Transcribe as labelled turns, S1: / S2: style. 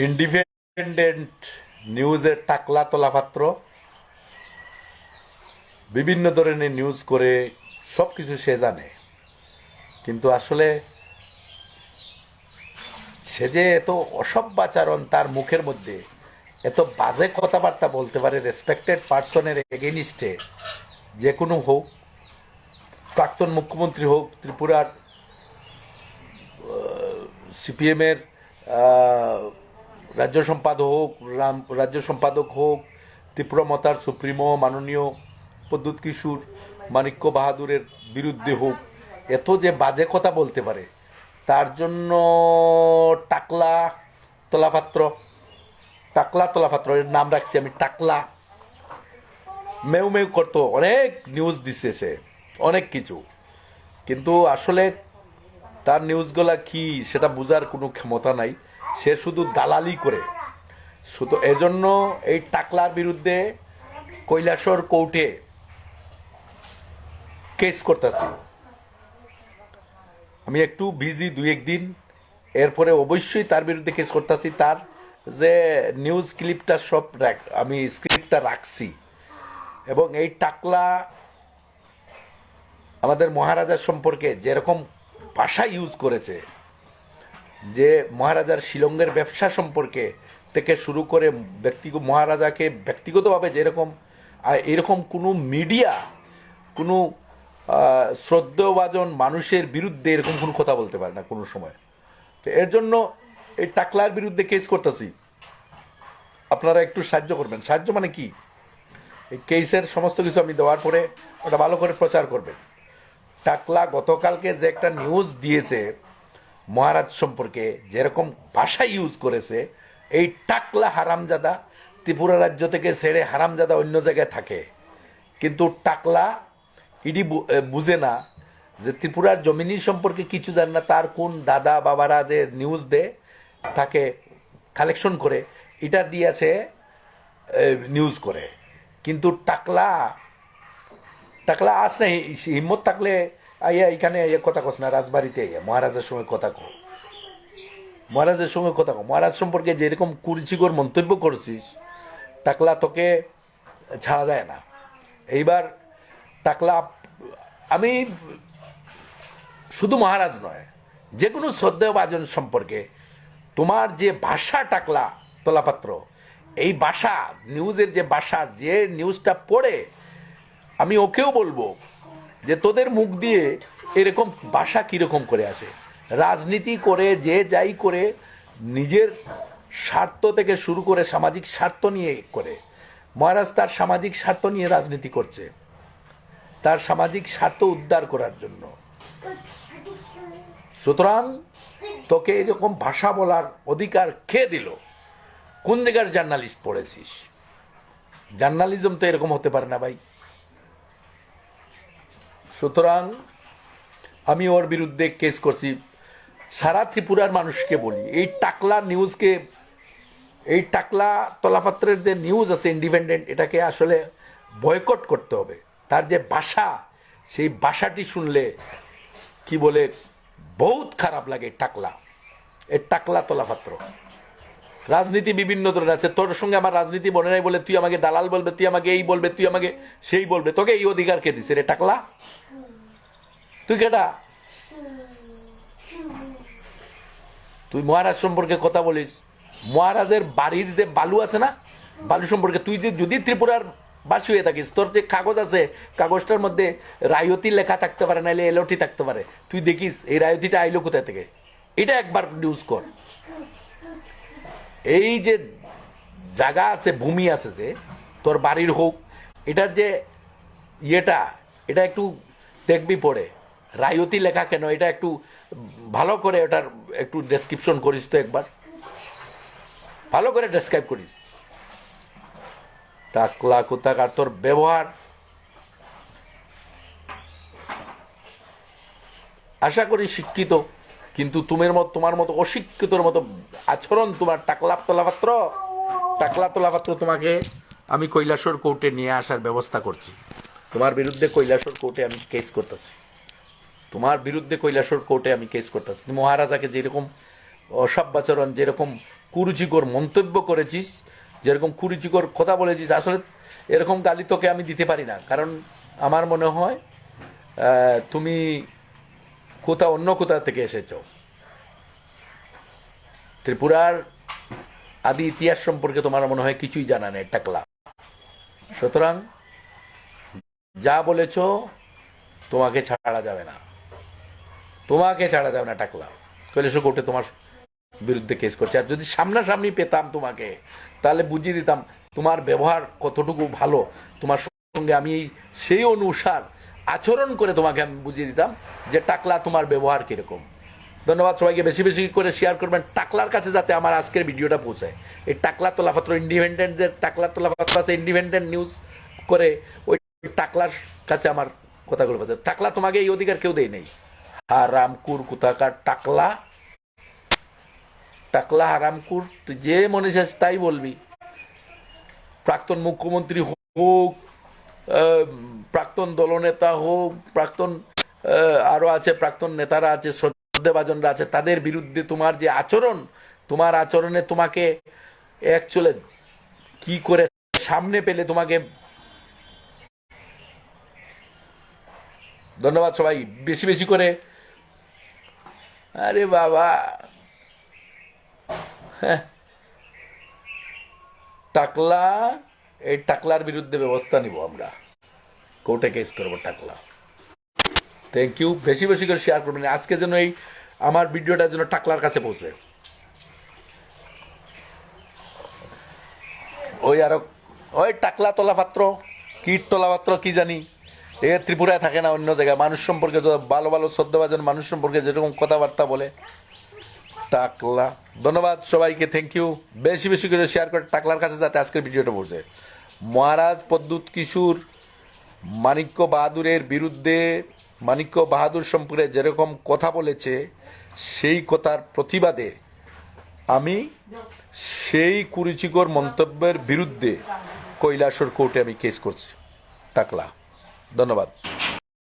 S1: Independent নিউজের টাকলা তোলাপাত্র বিভিন্ন ধরনের নিউজ করে সব কিছু সে জানে, কিন্তু আসলে সে যে এত অসভ্যাচরণ তার মুখের মধ্যে, এত বাজে কথাবার্তা বলতে পারে রেসপেক্টেড পার্সনের এগেনিস্টে, যে কোনো হোক, প্রাক্তন মুখ্যমন্ত্রী হোক, ত্রিপুরার সিপিএমের রাজ্য সম্পাদক হোক, রাজ্য সম্পাদক হোক, ত্রিপুরা মতার সুপ্রিমো মাননীয় প্রদ্যুৎ কিশোর মাণিক্য বাহাদুরের বিরুদ্ধে হোক, এত যে বাজে কথা বলতে পারে, তার জন্য টাকলা তোলাপাত্র, টাকলা তোলাপাত্র এর নাম রাখছি আমি টাকলা, মেউ মেউ করতো, অনেক নিউজ দিচ্ছে সে, অনেক কিছু, কিন্তু আসলে তার নিউজগুলা কি সেটা বোঝার কোনো ক্ষমতা নাই, সে শুধু দালালি করে। শুধু এজন্য এই টাকলার বিরুদ্ধে কৈলাসর কোর্টে কেস করতেছি। আমি একটু বিজি দুই একদিন, এরপরে অবশ্যই তার বিরুদ্ধে কেস করতেছি। তার যে নিউজ ক্লিপটা সব আমি স্ক্রিপ্টটা রাখছি, এবং এই টাকলা আমাদের মহারাজার সম্পর্কে যেরকম ভাষা ইউজ করেছে, যে মহারাজার শিলংয়ের ব্যবসা সম্পর্কে থেকে শুরু করে মহারাজাকে ব্যক্তিগতভাবে যেরকম, এরকম কোনো মিডিয়া কোনো শ্রদ্ধেয়ভাজন মানুষের বিরুদ্ধে এরকম কোনো কথা বলতে পারে না কোনো সময়। তো এর জন্য এই টাকলার বিরুদ্ধে কেস করতেছি, আপনারা একটু সাহায্য করবেন। সাহায্য মানে কি, এই কেসের সমস্ত কিছু আমি দেওয়ার পরে ওটা ভালো করে প্রচার করবেন। টাকলা গতকালকে যে একটা নিউজ দিয়েছে মহারাজ সম্পর্কে, যেরকম ভাষা ইউজ করেছে, এই টাকলা হারামজাদা ত্রিপুরা রাজ্য থেকে ছেড়ে হারামজাদা অন্য জায়গায় থাকে, কিন্তু টাকলা ইডি বুঝে না যে ত্রিপুরার জমিনি সম্পর্কে কিছু জানে না। তার কোন দাদা বাবারা যে নিউজ দেয় তাকে কালেকশন করে এটা দিয়েছে নিউজ করে, কিন্তু টাকলা টাকলা আস না, হিম্মত থাকলে আইয়া এখানে কথা কস না, রাজবাড়িতে আইয়া মহারাজের সঙ্গে কথা কো, মহারাজের সঙ্গে কথা কো। মহারাজ সম্পর্কে যেরকম কুরুচিকর মন্তব্য করছিস, টাকলা তোকে ছাড়া দেয় না। এইবার টাকলা, আমি শুধু মহারাজ নয়, যে কোনো শ্রদ্ধেয়ভাজন সম্পর্কে তোমার যে ভাষা টাকলা তোলাপাত্র, এই ভাষা নিউজের যে ভাষা, যে নিউজটা পড়ে আমি ওকেও বলবো যে তোদের মুখ দিয়ে এরকম ভাষা কীরকম করে আসে। রাজনীতি করে যে যাই করে, নিজের স্বার্থ থেকে শুরু করে সামাজিক স্বার্থ নিয়ে করে। মহারাজ তার সামাজিক স্বার্থ নিয়ে রাজনীতি করছে, তার সামাজিক স্বার্থ উদ্ধার করার জন্য। সুতরাং তোকে এরকম ভাষা বলার অধিকার কে দিল? কোন জায়গার জার্নালিস্ট পড়েছিস? জার্নালিজম তো এরকম হতে পারে না ভাই। সুতরাং আমি ওর বিরুদ্ধে কেস করছি। সারা ত্রিপুরার মানুষকে বলি, এই টাকলা নিউজকে, এই টাকলা তোলাপাত্রের যে নিউজ আছে ইন্ডিপেন্ডেন্ট, এটাকে আসলে বয়কট করতে হবে। তার যে ভাষা, সেই ভাষাটি শুনলে কি বলে বহুত খারাপ লাগে। টাকলা, এই টাকলা তোলাপাত্র। রাজনীতি বিভিন্ন ধরনের আছে, তোর সঙ্গে আমার রাজনীতি বনে নাই বলে তুই আমাকে দালাল বলবে, তুই আমাকে এই বলবে, তুই আমাকে সেই বলবে। তোকে এই অধিকার কে দিছে রে টাকলা? তুই কেটা? তুই মহারাজ সম্পর্কে কথা বলিস, মহারাজের বাড়ির যে বালু আছে না, বালু সম্পর্কে তুই যে যদি ত্রিপুরার বাসী হয়ে থাকিস, তোর যে কাগজ আছে, কাগজটার মধ্যে রায়তি লেখা থাকতে পারে, নাইলে এলটি থাকতে পারে। তুই দেখিস এই রায়তিটা আইলো কোথা থেকে, এটা একবার নিউজ কর। এই যে জায়গা আছে, ভূমি আছে যে তোর বাড়ির হোক, এটার যে ইয়েটা, এটা একটু দেখবি পড়ে, রায়তি লেখা কেন, এটা একটু ভালো করে ওটার একটু ডেসক্রিপশন করিস তো, একবার ভালো করে ডেসক্রাইব করিস। টাকলা কোথাকার, তোর ব্যবহার আশা করি শিক্ষিত, কিন্তু তোমার মতো অশিক্ষিতর মতো আচরণ তোমার। টাকলা তোলাপাত্র, টাকলা তোলাপাত্র, তোমাকে আমি কৈলাসর কোর্টে নিয়ে আসার ব্যবস্থা করছি। তোমার বিরুদ্ধে কৈলাসর কোর্টে আমি কেস করতেছি, তোমার বিরুদ্ধে কৈলাসর কোর্টে আমি কেস করতেছি। মহারাজাকে যেরকম অসভ্যাচরণ, যেরকম কুরুচিকর মন্তব্য করেছিস, যেরকম কুরুচিকর কথা বলেছিস, আসলে এরকম গালি তোকে আমি দিতে পারি না, কারণ আমার মনে হয় তুমি অন্য কোথা থেকে এসেছো। ত্রিপুরার আদি ইতিহাস সম্পর্কে তোমার মনে হয় কিছুই জানা নেই টাকলা। সুতরাং যা বলেছ তোমাকে ছাড়া যাবে না, টাকলা। কৈলাস কোর্টে তোমার বিরুদ্ধে কেস করছে। আর যদি সামনাসামনি পেতাম তোমাকে, তাহলে বুঝিয়ে দিতাম তোমার ব্যবহার কতটুকু ভালো, তোমার সঙ্গে আমি সেই অনুসার আচরণ করে তোমাকে আমি বুঝিয়ে দিতাম যে টাকলা তোমার ব্যবহার কিরকম। ধন্যবাদ সবাইকে, বেশি বেশি করে শেয়ার করবেন টাকলার কাছে, যাতে আমার আজকের ভিডিওটা পৌঁছায়। এই টাকলা তোলাপাত্র ইন্ডিপেন্ডেন্ট, যে টাকলা তোলাপাত্র আছে ইন্ডিপেন্ডেন্ট নিউজ করে, ওই টাকলার কাছে আমার কথাগুলো বলছে। টাকলা তোমাকে এই অধিকার কেউ দেয় নেই। হারামকুর কোথাকার টাকলা, হারামকুর, তুই যে মনে চাস তাই বলবি। প্রাক্তন মুখ্যমন্ত্রী হোক, প্রাক্তন দলনেতা হোক, প্রাক্তন আরো আছে, প্রাক্তন নেতারা আছে, শ্রদ্ধেভাজনরা আছে, তাদের বিরুদ্ধে তোমার যে আচরণ, তোমার আচরণে তোমাকে অ্যাকচুয়ালি কি করে সামনে পেলে তোমাকে। ধন্যবাদ সবাই, বেশি বেশি করে। আরে বাবা, টাকলা, এই টাকলার বিরুদ্ধে ব্যবস্থা নিব আমরা, কোর্টে কেস করবো টাকলা। থ্যাংক ইউ, বেশি বেশি করে শেয়ার করবেন আজকে, যেন এই আমার ভিডিওটা যেন টাকলার কাছে পৌঁছে। ওই টাকলা তোলাপাত্র, কীট তোলাপাত্র কি জানি, এ ত্রিপুরায় থাকে না, অন্য জায়গায়। মানুষ সম্পর্কে ভালো ভালো শ্রদ্ধাভাজন মানুষ সম্পর্কে যেরকম কথাবার্তা বলে টাকলা। ধন্যবাদ সবাইকে, থ্যাংক ইউ, বেশি বেশি করে শেয়ার করে টাকলার কাছে যাতে আজকের ভিডিওটা পৌঁছে। মহারাজ পদ্মুৎ কিশোর মানিক্য বাহাদুরের বিরুদ্ধে, মানিক্য বাহাদুর সম্পর্কে যেরকম কথা বলেছে, সেই কথার প্রতিবাদে আমি সেই কুরুচিকর মন্তব্যের বিরুদ্ধে কৈলাসর কোর্টে আমি কেস করছি টাকলা। ধন্যবাদ।